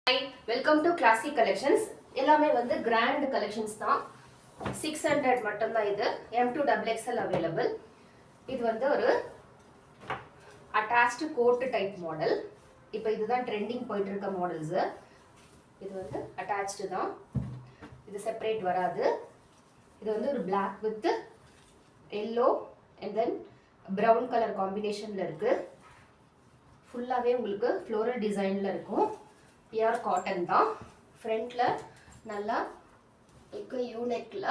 Welcome to classic collections. எல்லாமே வந்து grand collections தான். 600 மட்டும் தான். இது M2XXL அவைலபிள். இது வந்து ஒரு அட்டாச்டு கோட் டைப் மாடல். இப்போ இதுதான் ட்ரெண்டிங் போயிட்டு இருக்க மாடல்ஸ். இது வந்து அட்டாச்டு தான். இது செப்பரேட் வராது. இது வந்து ஒரு Black with yellow and then brown colour காம்பினேஷன்ல இருக்கு. ஃபுல்லாவே உங்களுக்கு ஃப்ளோரல் டிசைன்ல இருக்கும். பியூர் காட்டன் தான். ஃப்ரண்ட்ல நல்லா யூனெக்ல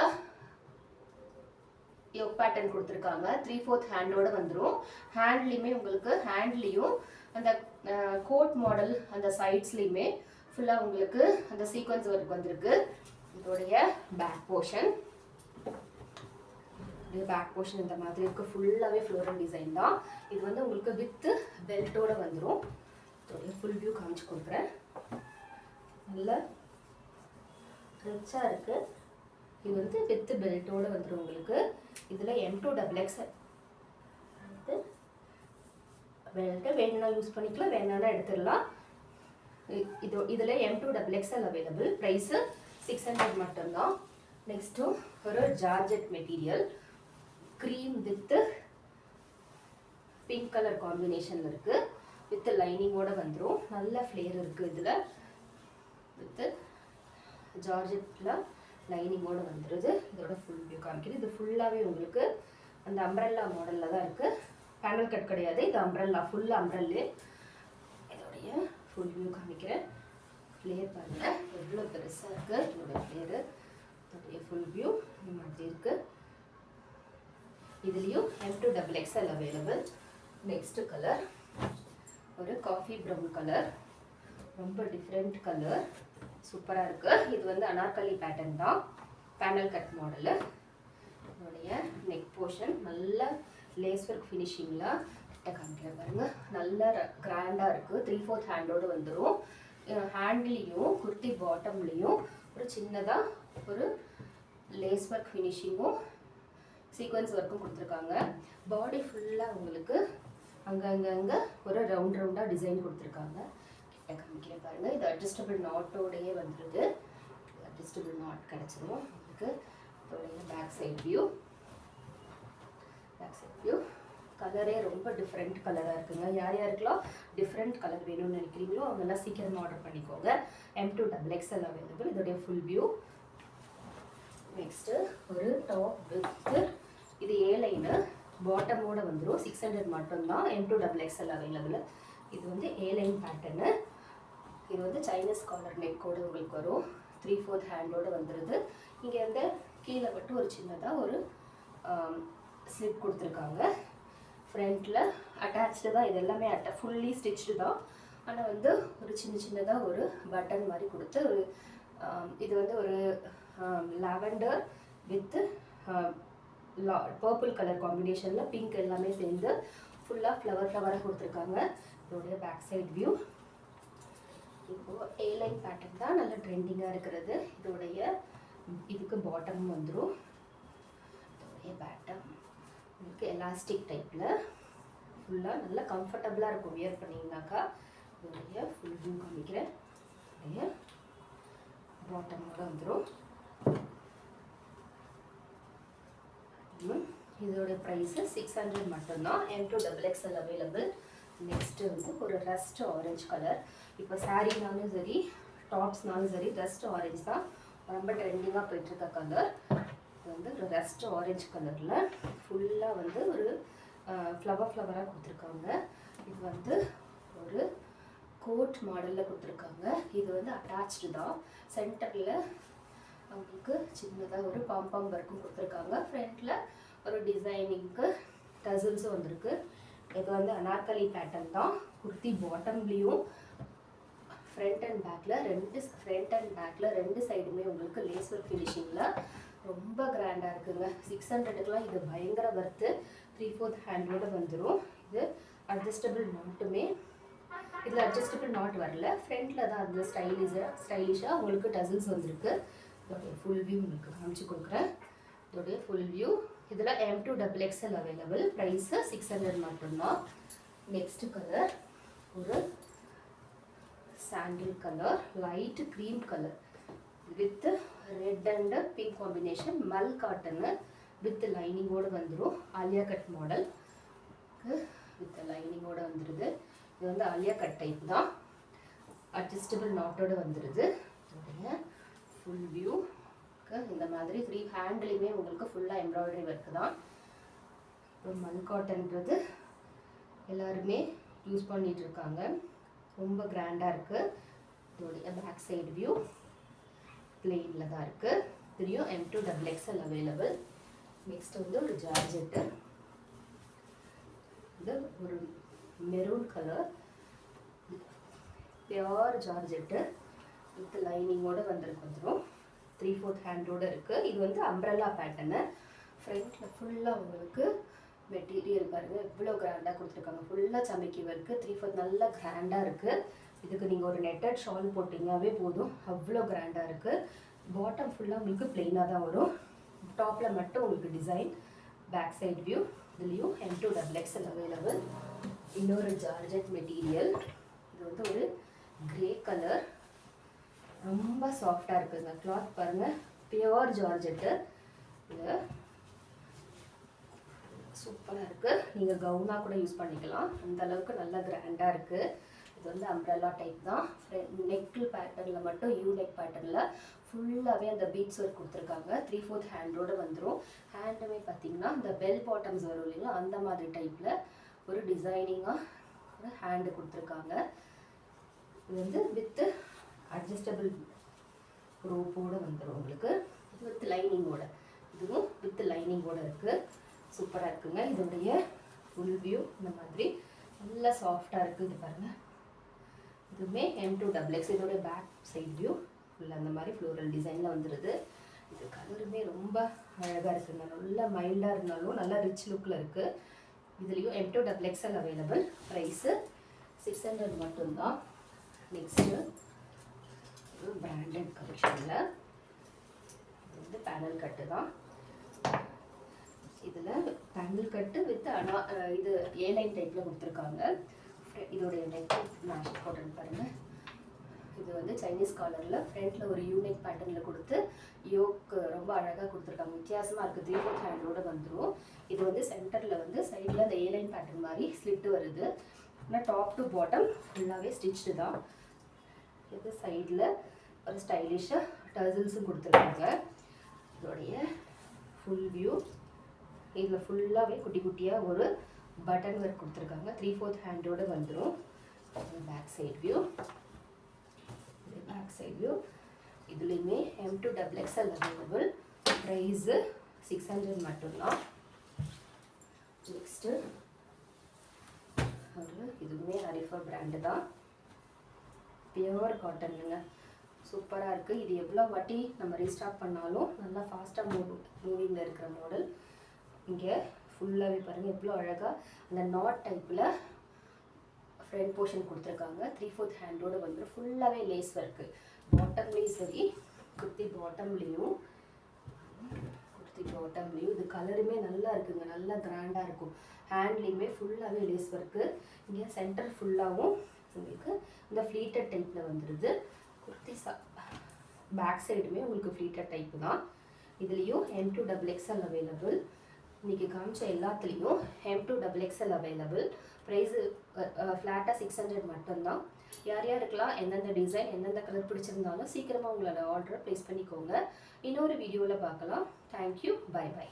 யோக் பேட்டர்ன் கொடுத்துருக்காங்க. 3/4 ஹேண்டோட வந்துடும். ஹேண்ட்லையுமே உங்களுக்கு ஹேண்ட்லையும் அந்த கோட் மாடல் அந்த சைட்ஸ்லையுமே ஃபுல்லாக உங்களுக்கு அந்த சீக்வன்ஸ் ஒர்க் வந்திருக்கு. இதோடைய பேக் போர்ஷன் இந்த மாதிரி இருக்கு. ஃபுல்லாகவே ஃப்ளோரல் டிசைன் தான். இது வந்து உங்களுக்கு வித் பெல்ட்டோட வந்துடும். இதோடைய ஃபுல் வியூ காமிச்சு கொடுக்குறேன். நல்ல ரிச்சாக இருக்கு. இது வந்து வித் பெல்ட்டோட வந்துடும் உங்களுக்கு. இதில் M2XXL பெல்ட்டை வேணும்னா யூஸ் பண்ணிக்கலாம், வேணாலும் எடுத்துடலாம். இதில் M2XXL அவைலபிள். ப்ரைஸு 600 மட்டும்தான். நெக்ஸ்ட்டு ஒரு georgette material cream with pink colour காம்பினேஷனில் இருக்குது. வித் லைனிங்கோட வந்துடும். நல்ல ஃப்ளேர் இருக்குது. இதில் வித் ஜார்ஜெட்டில் லைனிங்கோடு வந்துடுது. இதோட ஃபுல் வியூ காமிக்கிறது. இது ஃபுல்லாகவே உங்களுக்கு அந்த அம்ப்ரெல்லா மாடலில் தான் இருக்குது. பேனல் கட் கிடையாது. இது அம்ப்ரெல்லா, ஃபுல் அம்ப்ரெல்லே. இதோடைய ஃபுல் வியூ காமிக்கிறேன். ஃப்ளேர் பாருங்கள் எவ்வளோ பெருசாக இருக்குது. இதோட ஃப்ளேரு, இதோடைய ஃபுல் வியூ இந்த மாதிரி இருக்குது. இதுலேயும் M2XXL அவைலபிள். நெக்ஸ்ட் கலர் ஒரு காஃபி ப்ரௌன் கலர். ரொம்ப டிஃப்ரெண்ட் கலர், சூப்பராக இருக்குது. இது வந்து அனார்கலி பேட்டர்ன் தான். Panel cut model. இதோடைய நெக் போர்ஷன் நல்ல லேஸ் ஒர்க் ஃபினிஷிங்கில் கிட்ட காமிக்கிற பாருங்க. நல்ல கிராண்டாக இருக்குது. 3/4 ஹேண்டோடு வந்துடும். ஹேண்ட்லேயும் குர்த்தி பாட்டம்லேயும் ஒரு சின்னதாக ஒரு லேஸ் ஒர்க் ஃபினிஷிங்கும் சீக்வன்ஸ் ஒர்க்கும் கொடுத்துருக்காங்க. பாடி ஃபுல்லாக உங்களுக்கு அங்கங்கே ஒரு ரவுண்டாக டிசைன் கொடுத்துருக்காங்க. கிட்ட காமிக்கிறேன் பாருங்கள். இது அட்ஜஸ்டபிள் நாட்டோடையே வந்துடுது. அட்ஜஸ்டபிள் நாட் கிடச்சிடும் உங்களுக்கு. இதோடைய பேக் சைட் வியூ கலரே ரொம்ப டிஃப்ரெண்ட் கலராக இருக்குங்க. யார் யாருக்கெல்லாம் டிஃப்ரெண்ட் கலர் வேணும்னு நினைக்கிறீங்களோ அவங்கெல்லாம் சீக்கிரமாக ஆர்டர் பண்ணிக்கோங்க. M2XXL available. இதோடைய ஃபுல் வியூ. நெக்ஸ்ட்டு ஒரு டாப் வித் இது ஏலைனு பாட்டமோட வந்துடும். 600 மட்டும்தான். M2XXL available. இது வந்து ஏலைன் பேட்டர்னு. இது வந்து சைனீஸ் காலர் நெக்கோடு உங்களுக்கு வரும். 3/4 ஹேண்டோடு வந்துடுது. இங்கே வந்து கீழே மட்டும் ஒரு சின்னதாக ஒரு ஸ்லிப் கொடுத்துருக்காங்க. ஃப்ரண்ட்டில் அட்டாச்சு தான். இது எல்லாமே ஃபுல்லி ஸ்டிச்சு தான். ஆனால் வந்து ஒரு சின்னதாக ஒரு பட்டன் மாதிரி கொடுத்து ஒரு இது வந்து ஒரு லாவெண்டர் வித் பர்பிள் கலர் காம்பினேஷனில் பிங்க் எல்லாமே சேர்ந்து ஃபுல்லாக ஃப்ளவராக கொடுத்துருக்காங்க. இதோடைய பேக் சைட் வியூ. இப்போது ஏலைன் பேட்டர்ன் தான் நல்ல ட்ரெண்டிங்காக இருக்கிறது. இதுக்கு பாட்டம் வந்துடும். இதோடைய பேட்டம் உங்களுக்கு எலாஸ்டிக் டைப்பில் ஃபுல்லாக நல்லா கம்ஃபர்டபுளாக இருக்கும் வியர் பண்ணிங்கனாக்கா. இதோடைய ஃபுல் வியூ காமிக்கிறேன். இதோடைய பாட்டமோட வந்துடும். இதோட ப்ரைஸு 600 மட்டும்தான். M2XXL available. நெக்ஸ்ட்டு வந்து ஒரு ரஸ்ட் ஆரஞ்சு கலர். இப்போ சாரீனாலும் சரி டாப்ஸ்னாலும் சரி ரஸ்ட் ஆரஞ்சு தான் ரொம்ப ட்ரெண்டிங்காக போயிட்டுருக்க கலர். இது வந்து ஒரு ரஸ்ட் ஆரஞ்சு கலரில் ஃபுல்லாக வந்து ஒரு ஃப்ளவராக கொடுத்துருக்காங்க. இது வந்து ஒரு கோட் மாடலில் கொடுத்துருக்காங்க. இது வந்து அட்டாச்சு தான். சென்டரில் அவங்களுக்கு சின்னதாக ஒரு பாம்பாம் ஒர்க்கும் கொடுத்துருக்காங்க. ஃப்ரண்ட்டில் ஒரு டிசைனிங்க்கு டசல்ஸும் வந்திருக்கு. இது வந்து அனார்கலி பேட்டர்ன் தான். குர்த்தி பாட்டம்லேயும் ஃப்ரண்ட் அண்ட் பேக்கில் ரெண்டு சைடுமே உங்களுக்கு லேஸ் ஒர்க் ஃபினிஷிங்கில் ரொம்ப கிராண்டாக இருக்குங்க. 600க்குலாம் இது பயங்கர வர்த்து. 3/4 ஹேண்டோடு வந்துடும். இது அட்ஜஸ்டபிள் நாட்டுமே. இதில் அட்ஜஸ்டபிள் நாட் வரல. ஃப்ரண்ட்டில் தான் அது ஸ்டைலிஷாக உங்களுக்கு டசல்ஸ் வந்திருக்கு. இதோடைய ஃபுல் வியூ உங்களுக்கு காமிச்சு கொடுக்குறேன். இதோடைய ஃபுல் வியூ. இதில் M2XXL அவைலபிள். ப்ரைஸு 600 மட்டும்தான். நெக்ஸ்ட் கலர் ஒரு சாண்டில் colour, light cream colour with red and pink combination. Mal cotton with லைனிங்கோடு வந்துடும். ஆலியா கட் மாடல் வித் லைனிங்கோடு வந்துடுது. இது வந்து ஆலியா கட் டைப் தான். அட்ஜஸ்டபிள் நாட்டோடு வந்துடுது. இதோடைய ஃபுல் வியூ இந்த மாதிரி 3 ஹேண்ட்லேயுமே உங்களுக்கு ஃபுல்லாக எம்ப்ராய்டரி ஒர்க்கு தான். இப்போ மல் காட்டன்றது எல்லாருமே யூஸ் பண்ணிகிட்டு இருக்காங்க. ரொம்ப கிராண்டாக இருக்குது. இதோடைய பேக் சைடு வியூ பிளெயினில் தான் இருக்குது. இதுலேயும் M2 XXL அவைலபிள். நெக்ஸ்ட் வந்து ஒரு ஜார்ஜெட்டு. இது ஒரு maroon colour pure georgette with லைனிங்கோடு வந்துடும். 3/4 ஹேண்டோடு இருக்குது. இது வந்து அம்ப்ரெல்லா பேட்டர்னு. ஃப்ரண்ட்டில் ஃபுல்லாக உங்களுக்கு மெட்டீரியல் பாருங்கள் எவ்வளோ கிராண்டாக கொடுத்துருக்காங்க. ஃபுல்லாக சமைக்கி ஒர்க்கு 3/4 நல்லா கிராண்டாக இருக்குது. இதுக்கு நீங்கள் ஒரு நெட்டட் ஷால் போட்டிங்கனாவே போதும், அவ்வளோ கிராண்டாக இருக்குது. பாட்டம் ஃபுல்லாக உங்களுக்கு பிளெயினாக தான் வரும். டாப்பில் மட்டும் உங்களுக்கு டிசைன். Back side view. இதுலேயும் M2 XXL அவைலபிள். இன்னொரு ஜார்ஜெட் மெட்டீரியல். இது வந்து ஒரு கிரே கலர், ரொம்ப சாஃப்டாக இருக்குதுங்க. கிளாத் பாருங்கள் பியோர் ஜார்ஜெட்டு. இது சூப்பராக இருக்குது. நீங்கள் கவுனாக கூட யூஸ் பண்ணிக்கலாம், அந்த அளவுக்கு நல்லா கிராண்டாக இருக்குது. இது வந்து அம்ப்ரெல்லா டைப் தான். நெக்கில் பேட்டர்னில் மட்டும் யூ நெக் பேட்டர்னில் ஃபுல்லாகவே அந்த பீட்ஸ் ஒர்க் கொடுத்துருக்காங்க. 3/4 ஹேண்டோடு வந்துடும். ஹேண்டுமே பார்த்தீங்கன்னா இந்த பெல் பாட்டம்ஸ் வரும் இல்லைங்களா, அந்த மாதிரி டைப்பில் ஒரு டிசைனிங்காக ஒரு ஹேண்டு கொடுத்துருக்காங்க. இது வந்து வித்து அட்ஜஸ்டபிள் ரோப்போடு வந்துடும் உங்களுக்கு. வித் லைனிங்கோட, இதுவும் வித் லைனிங்கோடு இருக்குது. சூப்பராக இருக்குங்க. இதோடைய ஃபுல் வியூ இந்த மாதிரி நல்லா சாஃப்டாக இருக்குது. இது பாருங்கள், இதுவுமே M2 XXL. இதோடைய பேக் சைட் வியூ ஃபுல்லாக அந்த மாதிரி ஃப்ளோரல் டிசைனில் வந்துடுது. இது கலருமே ரொம்ப அழகாக இருக்குங்க. நல்லா மைல்டாக இருந்தாலும் நல்லா ரிச் லுக்கில் இருக்குது. இதுலேயும் M2 XXL அவைலபிள். ப்ரைஸு 600 மட்டும்தான். நெக்ஸ்ட்டு பிராண்டட் கலெக்ஷனில் இது வந்து பேனல் கட்டு தான். இதில் பேனல் கட்டு வித் இது ஏலைன் டைப்பில் கொடுத்துருக்காங்க. இதோடைய நெக் மேஷ் காட்டன் பாருங்கள். இது வந்து சைனீஸ் காலரில் ஃப்ரண்ட்டில் ஒரு யூனிக் பேட்டர்னில் கொடுத்து யோக் ரொம்ப அழகாக கொடுத்துருக்காங்க. வித்தியாசமாக இருக்குது. 3/4 ஹேண்டோடு வந்துடும். இது வந்து சென்டரில் வந்து சைடில் அந்த ஏலைன் பேட்டர்ன் மாதிரி ஸ்லிட்டு வருது. ஆனால் டாப் டு பாட்டம் ஃபுல்லாகவே ஸ்டிச்சு தான். இது சைடில் ஒரு ஸ்டைலிஷாக டர்சல்ஸும் கொடுத்துருக்காங்க. இதோடைய ஃபுல் வியூ. இதில் ஃபுல்லாகவே குட்டி குட்டியாக ஒரு பட்டன் ஒர்க் கொடுத்துருக்காங்க. 3/4 ஹேண்டோடு வந்துடும். Back side view. இது பேக் சைட் வியூ. இதுலேயுமே M2 XXL அவைலபிள். ப்ரைஸு 600 மட்டும்தான். நெக்ஸ்ட்டு இதுவுமே ஹரிஃபா பிராண்டு தான். பியோர் காட்டனுங்க. சூப்பராக இருக்குது. இது எவ்வளோ வாட்டி நம்ம ரீஸ்டாக் பண்ணாலும் நல்லா ஃபாஸ்ட்டாக மூவிங்கில் இருக்கிற மாடல். இங்கே ஃபுல்லாகவே பாருங்கள் எவ்வளோ அழகாக அந்த நாட் டைப்பில் ஃப்ரண்ட் போர்ஷன் கொடுத்துருக்காங்க. 3/4 ஹேண்டோடு வந்துடும். ஃபுல்லாகவே லேஸ் ஒர்க்கு. பாட்டம்லேயும் சரி, குர்த்தி பாட்டம்லேயும் இது கலருமே நல்லா இருக்குங்க. நல்லா கிராண்டாக இருக்கும். ஹேண்ட்லேயுமே ஃபுல்லாகவே லேஸ் ஒர்க்கு. இங்கே சென்டர் ஃபுல்லாகவும் உங்களுக்கு இந்த ஃப்ளீட்டட் டைப்பில் வந்துடுது. குர்த்தி பேக் சைடுமே உங்களுக்கு ஃப்ளீட்டட் டைப்பு தான். இதுலேயும் M2 XXL அவைலபிள். இன்றைக்கி காமிச்ச எல்லாத்துலேயும் M2 XXL அவைலபிள். ப்ரைஸு ஃப்ளாட்டாக 600 மட்டும்தான். யார் யாருக்கெல்லாம் எந்தெந்த டிசைன் எந்தெந்த கலர் பிடிச்சிருந்தாலும் சீக்கிரமாக உங்களோட ஆர்டரை ப்ளேஸ் பண்ணிக்கோங்க. இன்னொரு வீடியோவில் பார்க்கலாம். தேங்க்யூ. Bye by.